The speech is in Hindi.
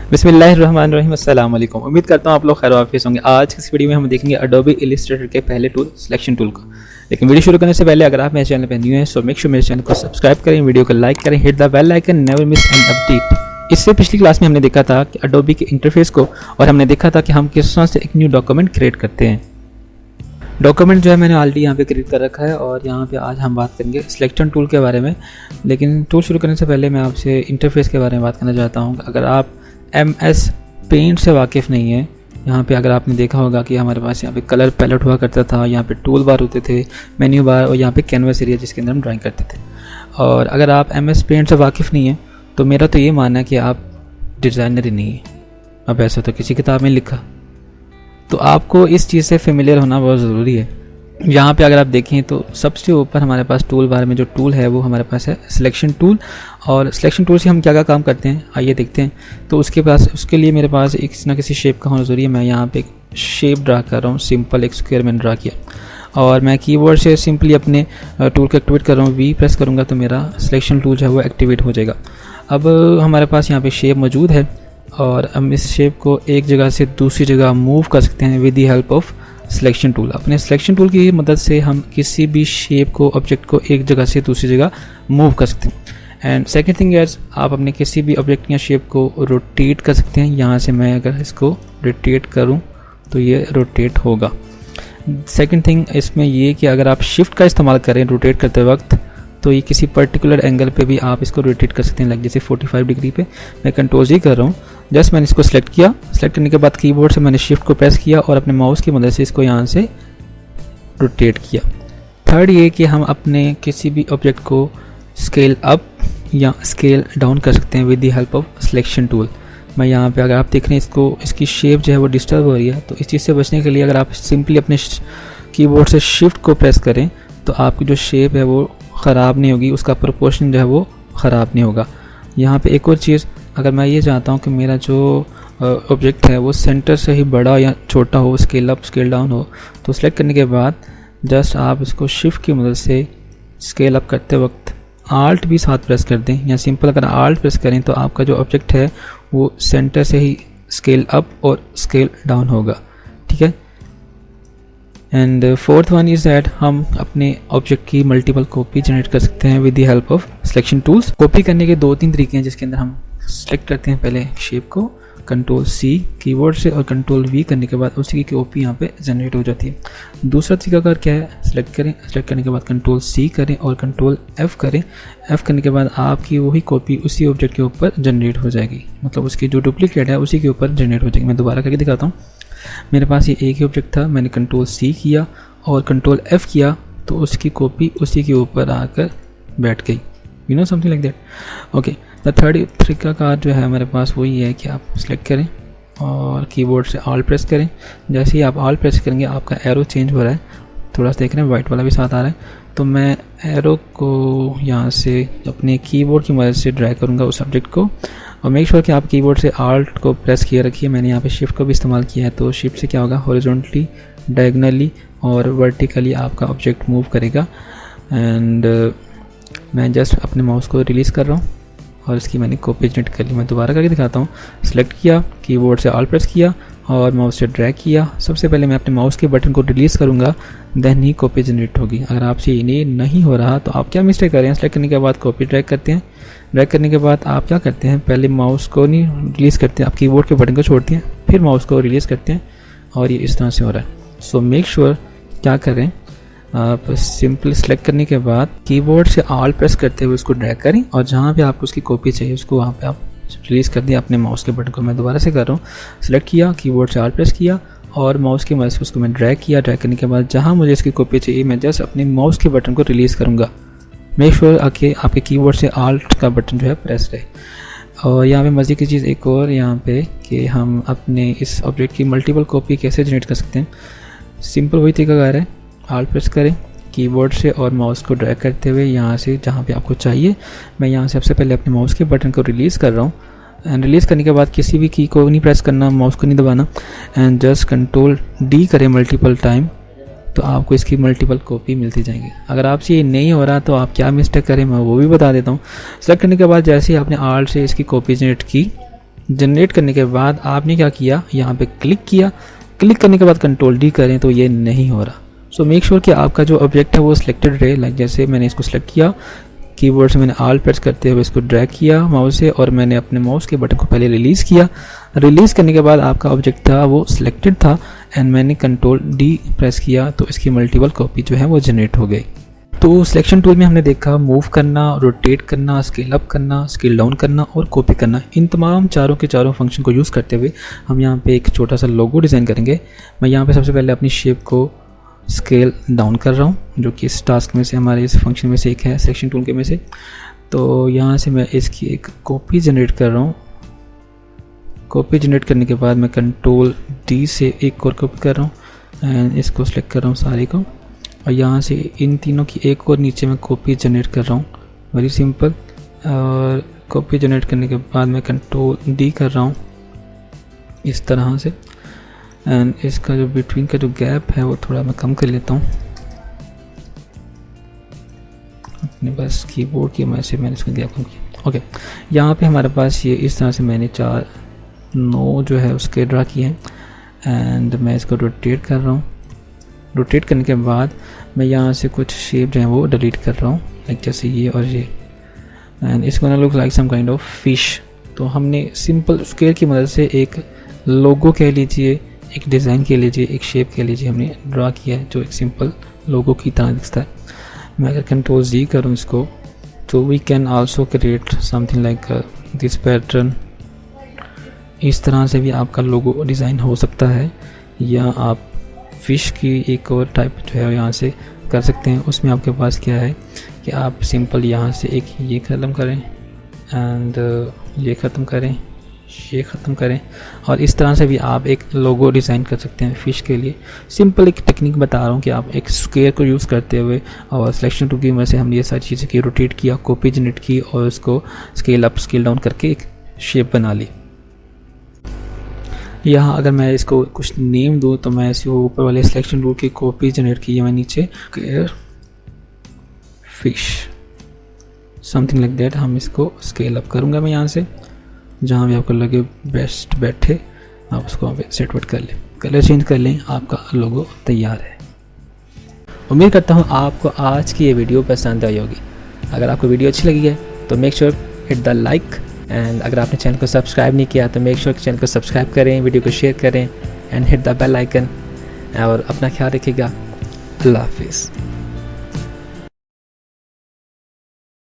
बिस्मिल्लाहिर्रहमानिर्रहीम, अस्सलाम वालेकुम। उम्मीद करता हूँ आप लोग खैर वाफिस होंगे। आज की इस वीडियो में हम देखेंगे अडोबी इलस्ट्रेटर के पहले टूल सिलेक्शन टूल को। लेकिन वीडियो शुरू करने से पहले अगर आप मेरे चैनल पर न्यू हैं सो मेक श्योर मेरे चैनल को सब्सक्राइब करें, वीडियो को लाइक करें, hit the bell icon, never miss an update. इससे पिछली क्लास में हमने देखा था कि अडोबी के इंटरफेस को, और हमने देखा था कि हम किस तरह से एक न्यू डॉक्यूमेंट क्रिएट करते हैं। डॉक्यूमेंट जो है मैंने ऑलरेडी यहाँ पे क्रिएट कर रखा है और यहाँ पे आज हम बात करेंगे सिलेक्शन टूल के बारे में। लेकिन टूल शुरू करने से पहले मैं आपसे इंटरफेस के बारे में बात करना चाहता हूँ। अगर आप MS पेंट से वाकिफ़ नहीं है, यहाँ पे अगर आपने देखा होगा कि हमारे पास यहाँ पे कलर पैलेट हुआ करता था, यहाँ पे टूल बार होते थे, मेन्यू बार, और यहाँ पे कैनवस एरिया जिसके अंदर हम ड्राइंग करते थे। और अगर आप MS पेंट से वाकिफ़ नहीं है तो मेरा तो ये मानना है कि आप डिज़ाइनर ही नहीं है। अब ऐसा तो किसी किताब में लिखा, तो आपको इस चीज़ से फेमिलियर होना बहुत ज़रूरी है। यहाँ पे अगर आप देखें तो सबसे ऊपर हमारे पास टूल बार में जो टूल है वो हमारे पास है सिलेक्शन टूल। और सिलेक्शन टूल से हम क्या क्या काम करते हैं आइए देखते हैं। तो उसके लिए मेरे पास एक ना किसी शेप का होना ज़रूरी है। मैं यहाँ पे एक शेप ड्रा कर रहा हूँ, सिंपल एक स्क्वायर मैंने ड्रा किया और मैं कीबोर्ड से सिंपली अपने टूल को एक्टिवेट कर रहा हूँ। V प्रेस करूँगा तो मेरा सिलेक्शन टूल जो है वो एक्टिवेट हो जाएगा। अब हमारे पास यहाँ पे शेप मौजूद है और हम इस शेप को एक जगह से दूसरी जगह मूव कर सकते हैं with the help of selection tool. अपने सिलेक्शन टूल की मदद से हम किसी भी शेप को, ऑब्जेक्ट को एक जगह से दूसरी जगह मूव कर सकते हैं। एंड सेकंड थिंग इज आप अपने किसी भी ऑब्जेक्ट या शेप को रोटेट कर सकते हैं। यहाँ से मैं अगर इसको रोटेट करूँ तो ये रोटेट होगा। सेकंड थिंग इसमें ये कि अगर आप शिफ्ट का इस्तेमाल करें रोटेट करते वक्त तो ये किसी पर्टिकुलर एंगल पे भी आप इसको रोटेट कर सकते हैं। लाइक जैसे 45 डिग्री पे मैं कंट्रोल जी कर रहा हूँ। जस्ट मैंने इसको सेलेक्ट किया, सेलेक्ट करने के बाद कीबोर्ड से मैंने शिफ्ट को प्रेस किया और अपने माउस की मदद से इसको यहाँ से रोटेट किया। थर्ड ये कि हम अपने किसी भी ऑब्जेक्ट को स्केल अप या स्केल डाउन कर सकते हैं with the help of selection tool. मैं यहाँ पे अगर आप देख रहे हैं इसकी शेप जो है वो डिस्टर्ब हो रही है, तो इस चीज़ से बचने के लिए अगर आप सिंपली अपने कीबोर्ड से शिफ्ट को प्रेस करें तो आपकी जो शेप है वो ख़राब नहीं होगी, उसका प्रोपोर्शन जो है वो ख़राब नहीं होगा। यहाँ पे एक और चीज़, अगर मैं ये चाहता हूँ कि मेरा जो ऑब्जेक्ट है वो सेंटर से ही बड़ा या छोटा हो, स्केल अप स्केल डाउन हो, तो सेलेक्ट करने के बाद जस्ट आप इसको शिफ्ट की मदद से स्केल अप करते वक्त आल्ट भी साथ प्रेस कर दें, या सिंपल अगर आल्ट प्रेस करें तो आपका जो ऑब्जेक्ट है वो सेंटर से ही स्केल अप और स्केल डाउन होगा। ठीक है। And fourth one is that हम अपने ऑब्जेक्ट की मल्टीपल कॉपी जनरेट कर सकते हैं with the help of selection tools. Copy करने के 2-3 तरीके हैं जिसके अंदर हम सेलेक्ट करते हैं पहले शेप को कंट्रोल C कीबोर्ड से और कंट्रोल V करने के बाद उसी की कॉपी यहाँ पे जनरेट हो जाती है। दूसरा तरीका क्या है, सेलेक्ट करें, सेलेक्ट करने के बाद कंट्रोल C करें और कंट्रोल F करें। F करने के बाद आपकी वही कॉपी उसी ऑब्जेक्ट के ऊपर जनरेट हो जाएगी, मतलब उसकी जो डुप्लीकेट है उसी के ऊपर जनरेट हो जाएगी। मैं दोबारा करके दिखाता हूँ। मेरे पास ये एक ही ऑब्जेक्ट था, मैंने कंट्रोल C किया और कंट्रोल F किया तो उसकी कॉपी उसी के ऊपर आकर बैठ गई। You know something like that. Okay, the third तरीका का जो है हमारे पास वही है कि आप सेलेक्ट करें और कीबोर्ड से ऑल प्रेस करें। जैसे ही आप ऑल प्रेस करेंगे आपका एरो चेंज हो रहा है, थोड़ा सा देख रहे हैं वाइट वाला भी साथ आ रहा है। तो मैं एरो को यहाँ से अपने कीबोर्ड की मदद से ड्रैग करूँगा उस ऑब्जेक्ट को, और मेक श्योर कि आप कीबोर्ड से ऑल्ट को प्रेस किए रखिए। मैंने यहाँ पे शिफ्ट को भी इस्तेमाल किया है, तो शिफ्ट से क्या होगा, हॉरिजॉन्टली, डायगनली और वर्टिकली आपका ऑब्जेक्ट मूव करेगा। एंड मैं जस्ट अपने माउस को रिलीज़ कर रहा हूँ और इसकी मैंने कॉपी जनरेट कर ली। मैं दोबारा करके दिखाता हूँ। सेलेक्ट किया, कीबोर्ड से ऑल प्रेस किया और माउस से ड्रैग किया। सबसे पहले मैं अपने माउस के बटन को रिलीज़ करूँगा, देन ही कॉपी जनरेट होगी। अगर आपसे ये नहीं हो रहा तो आप क्या मिस्टेक कर रहे हैं, सेलेक्ट करने के बाद कॉपी ड्रैग करते हैं। ड्रैग करने के बाद आप क्या करते हैं, पहले माउस को नहीं रिलीज़ करते हैं, आप कीबोर्ड के बटन को छोड़ते हैं, फिर माउस को रिलीज़ करते हैं और ये इस तरह से हो रहा है। सो मेक श्योर क्या करें, आप सिंपल सेलेक्ट करने के बाद कीबोर्ड से ऑल प्रेस करते हुए उसको ड्रैग करें और जहाँ पे आपको उसकी कॉपी चाहिए उसको वहाँ पे आप रिलीज़ कर दिया अपने माउस के बटन को। मैं दोबारा से कर रहा हूँ। सेलेक्ट किया, कीबोर्ड से ऑल प्रेस किया और माउस की मदद से उसको मैं ड्रैग किया। ड्रैग करने के बाद जहाँ मुझे इसकी कॉपी चाहिए मैं जस्ट अपने माउस के बटन को रिलीज़ करूँगा। मेक श्योर आपके कीबोर्ड से ऑल्ट का बटन जो है प्रेस रहे। और यहाँ पे मज़े की चीज़ एक और यहाँ पे कि हम अपने इस ऑब्जेक्ट की मल्टीपल कॉपी कैसे जनरेट कर सकते हैं। सिंपल वही तरीका है, ऑल्ट प्रेस करें कीबोर्ड से और माउस को ड्रैग करते हुए यहाँ से जहाँ पे आपको चाहिए, मैं यहाँ से सबसे पहले अपने माउस के बटन को रिलीज़ कर रहा हूँ। एंड रिलीज़ करने के बाद किसी भी की को नहीं प्रेस करना, माउस को नहीं दबाना, एंड जस्ट कंट्रोल D करें मल्टीपल टाइम, तो आपको इसकी मल्टीपल कॉपी मिलती जाएंगी। अगर आपसे ये नहीं हो रहा तो आप क्या मिस्टेक करें मैं वो भी बता देता हूँ। सेलेक्ट करने के बाद जैसे ही आपने आल्ट से इसकी कॉपी जनरेट की जनरेट करने के बाद आपने क्या किया, यहाँ पे क्लिक किया, क्लिक करने के बाद कंट्रोल डी करें तो ये नहीं हो रहा। सो मेक श्योर कि आपका जो ऑब्जेक्ट है वो सिलेक्टेड रहे। लाइक जैसे मैंने इसको सिलेक्ट किया, कीबोर्ड से मैंने ऑल्ट प्रेस करते हुए इसको ड्रैग किया माउस से, और मैंने अपने माउस के बटन को पहले रिलीज़ किया। रिलीज़ करने के बाद आपका ऑब्जेक्ट था वो सिलेक्टेड था, एंड मैंने कंट्रोल डी प्रेस किया तो इसकी मल्टीपल कॉपी जो है वो जनरेट हो गई। तो सिलेक्शन टूल में हमने देखा मूव करना, रोटेट करना, स्केल अप करना, स्केल डाउन करना और कॉपी करना। इन तमाम चारों के चारों फंक्शन को यूज़ करते हुए हम यहाँ पे एक छोटा सा लोगो डिज़ाइन करेंगे। मैं यहाँ पे सबसे पहले अपनी शेप को स्केल डाउन कर रहा हूँ, जो कि इस टास्क में से हमारे इस फंक्शन में से एक है, सिलेक्शन टूल के में से। तो यहाँ से मैं इसकी एक कॉपी जनरेट कर रहा हूँ। कॉपी जनरेट करने के बाद मैं कंट्रोल डी से एक और कॉपी कर रहा हूँ एंड इसको सिलेक्ट कर रहा हूँ सारे को, और यहाँ से इन तीनों की एक और नीचे मैं कॉपी जनरेट कर रहा हूँ। Very simple. और कॉपी जनरेट करने के बाद मैं कंट्रोल डी कर रहा हूँ इस तरह से, एंड इसका जो बिटवीन का जो गैप है वो थोड़ा मैं कम कर लेता हूँ अपने पास कीबोर्ड की मदद से। मैंने इसका गैप कम किया। ओके, यहाँ पे हमारे पास ये इस तरह से मैंने 9 जो है उसके ड्रा किए हैं, एंड मैं इसको रोटेट कर रहा हूँ। रोटेट करने के बाद मैं यहाँ से कुछ शेप जो है वो डिलीट कर रहा हूँ, लाइक जैसे ये और ये, and it's gonna look like some kind of fish. तो हमने सिंपल स्क्वायर की मदद से एक लोगो कह लीजिए, एक डिज़ाइन कह लीजिए, एक शेप कह लीजिए, हमने ड्रा किया है जो एक सिंपल लोगो की तरह दिखता है। मैं अगर कंट्रोल जी करूँ इसको, तो we can also create something like this pattern. इस तरह से भी आपका लोगो डिज़ाइन हो सकता है, या आप फिश की एक और टाइप जो है यहाँ से कर सकते हैं। उसमें आपके पास क्या है कि आप सिंपल यहाँ से एक ये ख़त्म करें एंड ये ख़त्म करें, ये ख़त्म करें, और इस तरह से भी आप एक लोगो डिज़ाइन कर सकते हैं फ़िश के लिए। सिंपल एक टेक्निक बता रहा हूँ कि आप एक स्क्वायर को यूज़ करते हुए और सिलेक्शन टूल की वजह से हमने ये सारी चीज़ें की, रोटेट किया, कॉपी जनरेट की और उसको स्केल अप स्केल डाउन करके एक शेप बना ली। यहाँ अगर मैं इसको कुछ नेम दूँ तो मैं इसको ऊपर वाले सिलेक्शन टूल की कॉपी जनरेट की है, मैं नीचे फिश समथिंग लाइक दैट। हम इसको स्केल अप करूँगा मैं यहाँ से, जहाँ भी आपको लगे बेस्ट बैठे आप उसको वहाँ पे सेट वेट कर लें, कलर चेंज कर लें, आपका लोगो तैयार है। उम्मीद करता हूँ आपको आज की ये वीडियो पसंद आई होगी। अगर आपको वीडियो अच्छी लगी है तो make sure hit the like, and अगर आपने चैनल को सब्सक्राइब नहीं किया तो मेक श्योर चैनल को सब्सक्राइब करें, वीडियो को शेयर करें and hit the bell icon, और अपना ख्याल रखिएगा। अल्लाह हाफिज़।